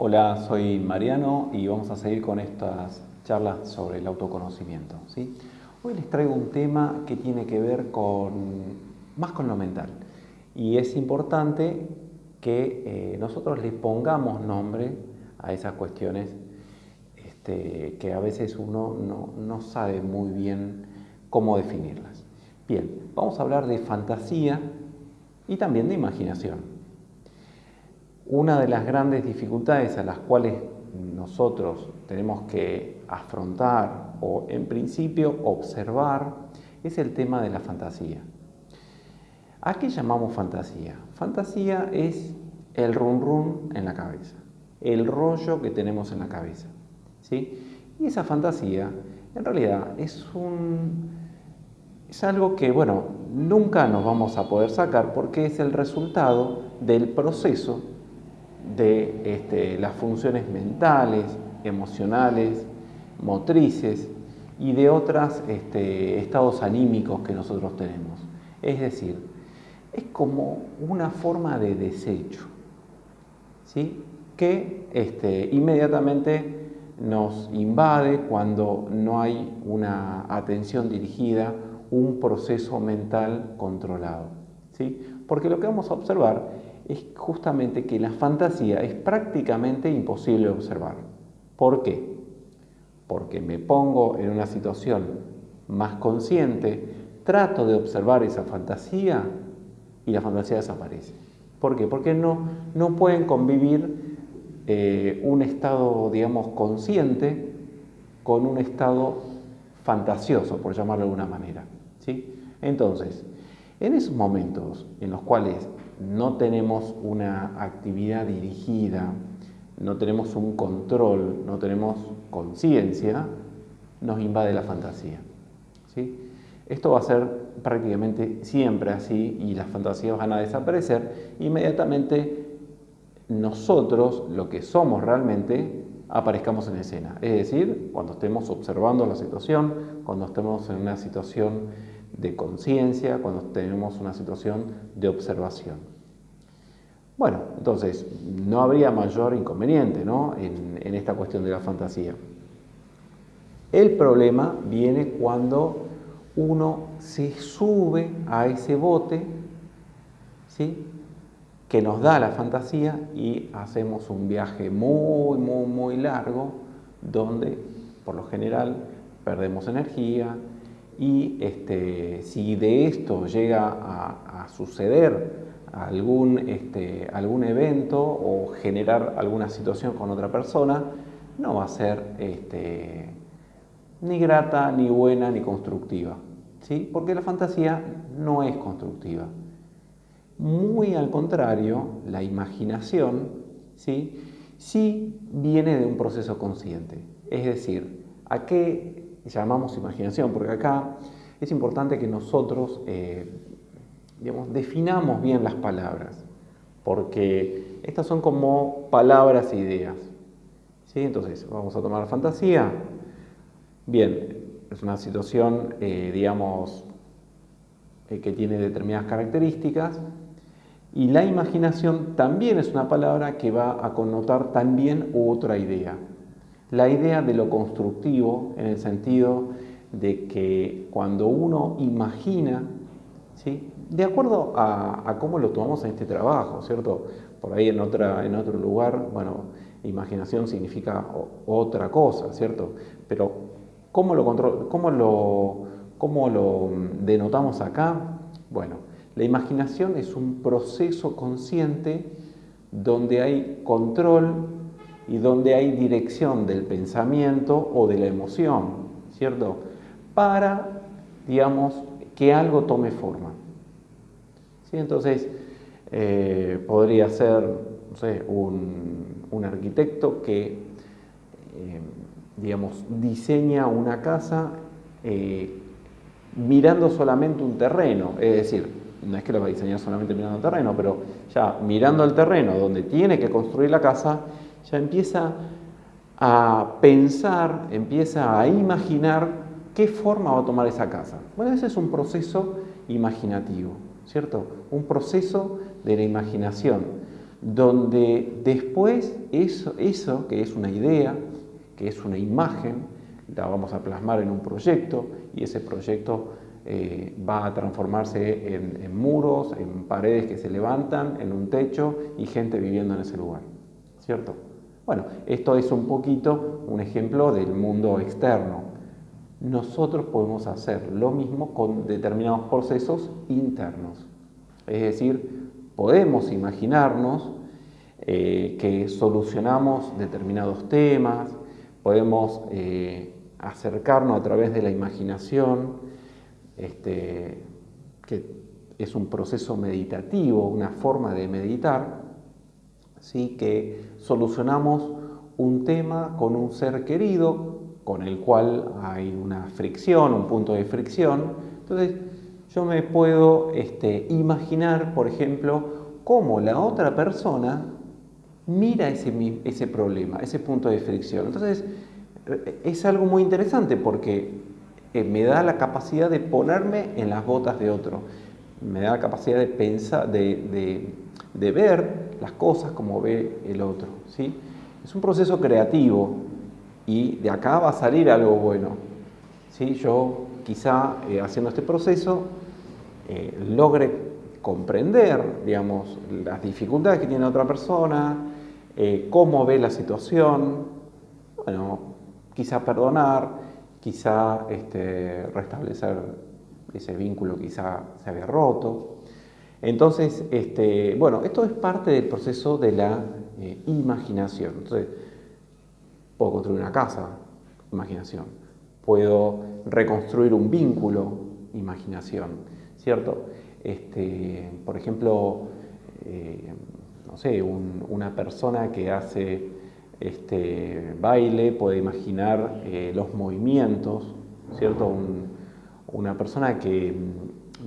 Hola, soy Mariano y vamos a seguir con estas charlas sobre el autoconocimiento, ¿sí? Hoy les traigo un tema que tiene que ver más con lo mental y es importante que nosotros le pongamos nombre a esas cuestiones que a veces uno no sabe muy bien cómo definirlas. Bien, vamos a hablar de fantasía y también de imaginación. Una de las grandes dificultades a las cuales nosotros tenemos que afrontar o en principio observar es el tema de la fantasía. ¿A qué llamamos fantasía? Fantasía es el run run en la cabeza, el rollo que tenemos en la cabeza, ¿sí? Y esa fantasía en realidad es algo que, bueno, nunca nos vamos a poder sacar porque es el resultado del proceso de las funciones mentales, emocionales, motrices y de otros estados anímicos que nosotros tenemos. Es decir, es como una forma de desecho, ¿sí? Que inmediatamente nos invade cuando no hay una atención dirigida, un proceso mental controlado, ¿sí? Porque lo que vamos a observar es justamente que la fantasía es prácticamente imposible de observar. ¿Por qué? Porque me pongo en una situación más consciente, trato de observar esa fantasía y la fantasía desaparece. ¿Por qué? Porque no pueden convivir un estado, digamos, consciente con un estado fantasioso, por llamarlo de alguna manera, ¿sí? Entonces, en esos momentos en los cuales no tenemos una actividad dirigida, no tenemos un control, no tenemos conciencia, nos invade la fantasía, ¿sí? Esto va a ser prácticamente siempre así y las fantasías van a desaparecer. Inmediatamente nosotros, lo que somos realmente, aparezcamos en escena. Es decir, cuando estemos observando la situación, cuando estemos en una situación de conciencia, cuando tenemos una situación de observación. Bueno, entonces, no habría mayor inconveniente, ¿no?, en esta cuestión de la fantasía. El problema viene cuando uno se sube a ese bote, ¿sí?, que nos da la fantasía y hacemos un viaje muy largo donde, por lo general, perdemos energía y si de esto llega a suceder algún evento o generar alguna situación con otra persona, no va a ser ni grata, ni buena, ni constructiva, ¿sí? Porque la fantasía no es constructiva. Muy al contrario, la imaginación, sí viene de un proceso consciente. Es decir, ¿a qué llamamos imaginación? Porque acá es importante que nosotros definamos bien las palabras, porque estas son como palabras e ideas, ¿sí? Entonces, vamos a tomar fantasía. Bien, es una situación, que tiene determinadas características. Y la imaginación también es una palabra que va a connotar también otra idea. La idea de lo constructivo, en el sentido de que cuando uno imagina, ¿sí?, de acuerdo a cómo lo tomamos en este trabajo, ¿cierto? Por ahí en otro lugar, bueno, imaginación significa otra cosa, ¿cierto? Pero ¿cómo lo denotamos acá? Bueno, la imaginación es un proceso consciente donde hay control y donde hay dirección del pensamiento o de la emoción, ¿cierto? Para, que algo tome forma, ¿sí? Entonces, podría ser, no sé, un arquitecto que, diseña una casa mirando solamente un terreno, es decir, no es que lo va a diseñar solamente mirando el terreno, pero ya mirando el terreno donde tiene que construir la casa, ya empieza a pensar, empieza a imaginar qué forma va a tomar esa casa. Bueno, ese es un proceso imaginativo, ¿cierto? Un proceso de la imaginación, donde después eso que es una idea, que es una imagen, la vamos a plasmar en un proyecto y ese proyecto va a transformarse en muros, en paredes que se levantan, en un techo y gente viviendo en ese lugar, ¿cierto? Bueno, esto es un poquito un ejemplo del mundo externo. Nosotros podemos hacer lo mismo con determinados procesos internos. Es decir, podemos imaginarnos que solucionamos determinados temas, podemos acercarnos a través de la imaginación, que es un proceso meditativo, una forma de meditar, ¿sí? Que solucionamos un tema con un ser querido, con el cual hay una fricción, un punto de fricción. Entonces, yo me puedo imaginar, por ejemplo, cómo la otra persona mira ese problema, ese punto de fricción. Entonces, es algo muy interesante porque me da la capacidad de ponerme en las botas de otro, me da la capacidad de pensar, de ver las cosas como ve el otro, ¿sí? Es un proceso creativo y de acá va a salir algo bueno, ¿sí? Yo quizá haciendo este proceso logre comprender, digamos, las dificultades que tiene otra persona, cómo ve la situación, bueno, quizá perdonar, quizá restablecer ese vínculo que quizá se había roto. Entonces, bueno, esto es parte del proceso de la imaginación. Entonces, puedo construir una casa, imaginación. Puedo reconstruir un vínculo, imaginación, ¿cierto? Por ejemplo, no sé, una persona que hace baile puede imaginar los movimientos, ¿cierto? Una persona que,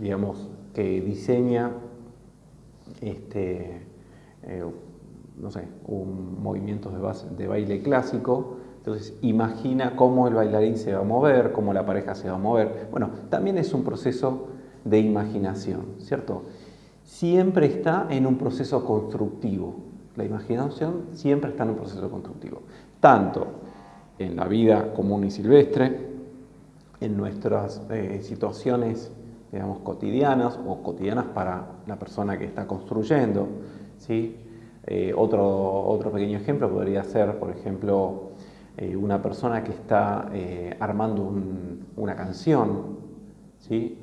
digamos, que diseña, no sé, un movimiento de baile clásico, entonces imagina cómo el bailarín se va a mover, cómo la pareja se va a mover. Bueno, también es un proceso de imaginación, ¿cierto? Siempre está en un proceso constructivo. La imaginación siempre está en un proceso constructivo, tanto en la vida común y silvestre, en nuestras situaciones, digamos, cotidianas o cotidianas para la persona que está construyendo, ¿sí? Otro pequeño ejemplo podría ser, por ejemplo, una persona que está armando una canción, ¿sí?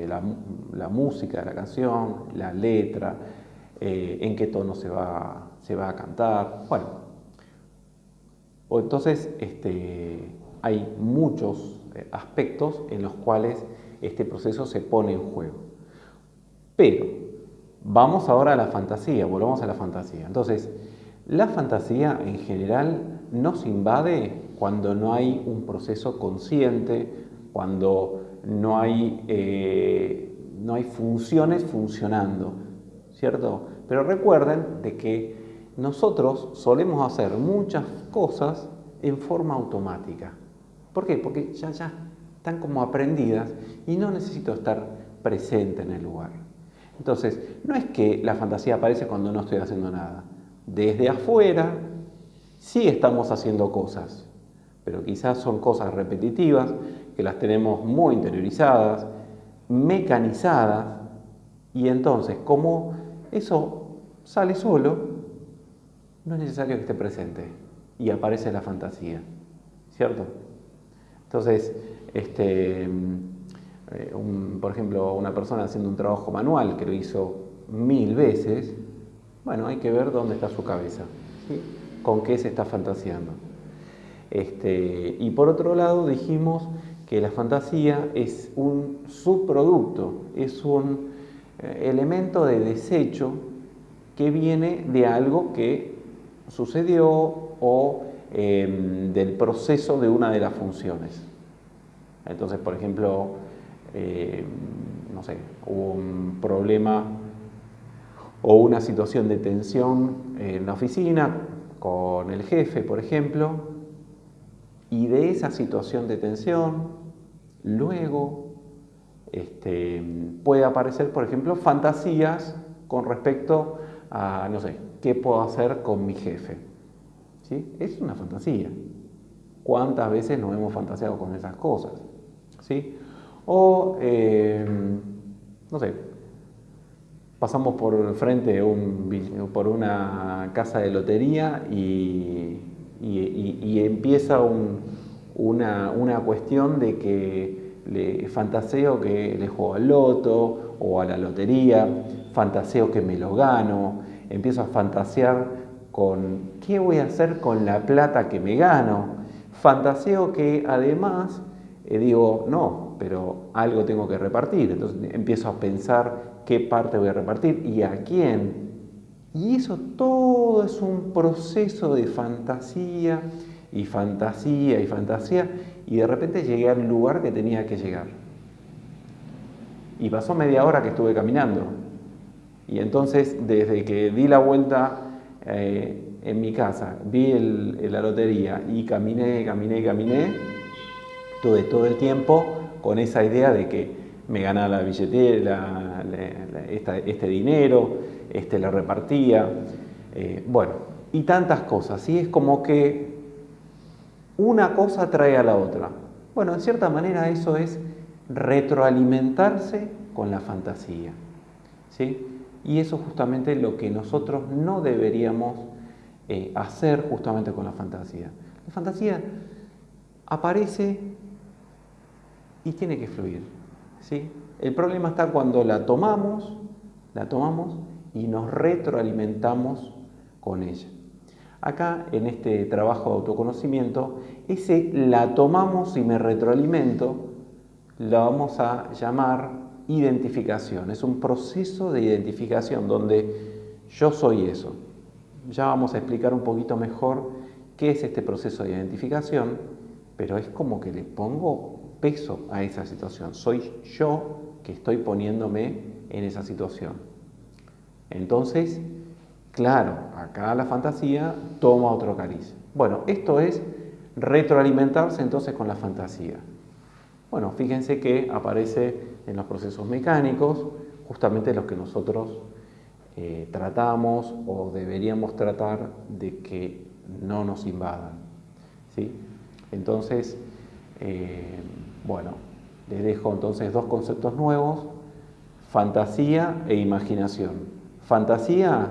La música de la canción, la letra, en qué tono se va a cantar. Bueno, entonces hay muchos aspectos en los cuales este proceso se pone en juego. Pero vamos ahora a la fantasía, volvamos a la fantasía. Entonces, la fantasía en general nos invade cuando no hay un proceso consciente, cuando no hay funciones funcionando, ¿cierto? Pero recuerden de que nosotros solemos hacer muchas cosas en forma automática. ¿Por qué? Porque ya están como aprendidas y no necesito estar presente en el lugar. Entonces, no es que la fantasía aparece cuando no estoy haciendo nada. Desde afuera sí estamos haciendo cosas, pero quizás son cosas repetitivas, que las tenemos muy interiorizadas, mecanizadas, y entonces, como eso sale solo, no es necesario que esté presente y aparece la fantasía, ¿cierto? Entonces, por ejemplo, una persona haciendo un trabajo manual que lo hizo 1000 veces, bueno, hay que ver dónde está su cabeza, ¿sí? Con qué se está fantaseando. Y por otro lado dijimos que la fantasía es un subproducto, es un elemento de desecho que viene de algo que sucedió o del proceso de una de las funciones. Entonces, por ejemplo, no sé, hubo un problema o una situación de tensión en la oficina con el jefe, por ejemplo, y de esa situación de tensión, luego puede aparecer, por ejemplo, fantasías con respecto a, no sé, ¿qué puedo hacer con mi jefe? ¿Sí? Es una fantasía. ¿Cuántas veces nos hemos fantaseado con esas cosas? ¿Sí? O, no sé, pasamos por frente por una casa de lotería y empieza una cuestión de que le fantaseo que le juego al loto o a la lotería, fantaseo que me lo gano, empiezo a fantasear con qué voy a hacer con la plata que me gano, fantaseo que además digo, no, pero algo tengo que repartir, entonces empiezo a pensar qué parte voy a repartir y a quién. Y eso todo es un proceso de fantasía y fantasía y fantasía, y de repente llegué al lugar que tenía que llegar. Y pasó media hora que estuve caminando. Y entonces, desde que di la vuelta en mi casa, vi la lotería y caminé, tuve todo el tiempo con esa idea de que me ganaba la billetera, este dinero, la repartía, bueno, y tantas cosas. ¿Sí? Es como que una cosa trae a la otra. Bueno, en cierta manera eso es retroalimentarse con la fantasía. ¿Sí? Y eso es justamente lo que nosotros no deberíamos hacer justamente con la fantasía. La fantasía aparece y tiene que fluir. ¿Sí? El problema está cuando la tomamos y nos retroalimentamos con ella. Acá, en este trabajo de autoconocimiento, ese la tomamos y me retroalimento, la vamos a llamar identificación. Es un proceso de identificación donde yo soy eso. Ya vamos a explicar un poquito mejor qué es este proceso de identificación, pero es como que le pongo peso a esa situación. Soy yo que estoy poniéndome en esa situación. Entonces, claro, acá la fantasía toma otro cariz. Bueno, esto es retroalimentarse entonces con la fantasía. Bueno, fíjense que aparece en los procesos mecánicos, justamente los que nosotros tratamos o deberíamos tratar de que no nos invadan. ¿Sí? Entonces, bueno, les dejo entonces dos conceptos nuevos: fantasía e imaginación. Fantasía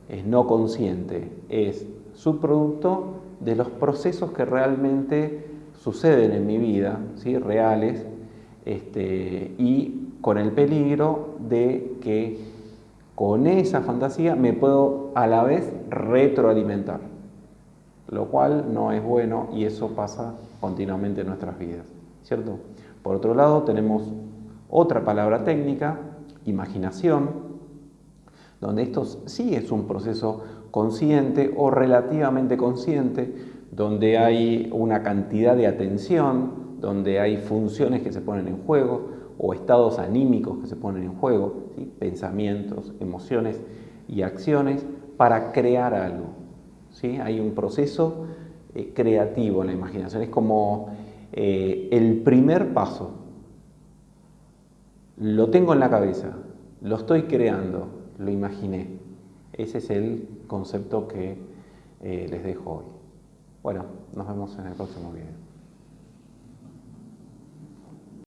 es no consciente, es subproducto de los procesos que realmente suceden en mi vida, ¿sí? Reales, y con el peligro de que con esa fantasía me puedo a la vez retroalimentar, lo cual no es bueno y eso pasa continuamente en nuestras vidas, ¿cierto? Por otro lado, tenemos otra palabra técnica, imaginación, donde esto sí es un proceso consciente o relativamente consciente, donde hay una cantidad de atención, donde hay funciones que se ponen en juego o estados anímicos que se ponen en juego, ¿sí? Pensamientos, emociones y acciones para crear algo. ¿Sí? Hay un proceso creativo en la imaginación, es como el primer paso. Lo tengo en la cabeza, lo estoy creando, lo imaginé. Ese es el concepto que les dejo hoy. Bueno, nos vemos en el próximo video.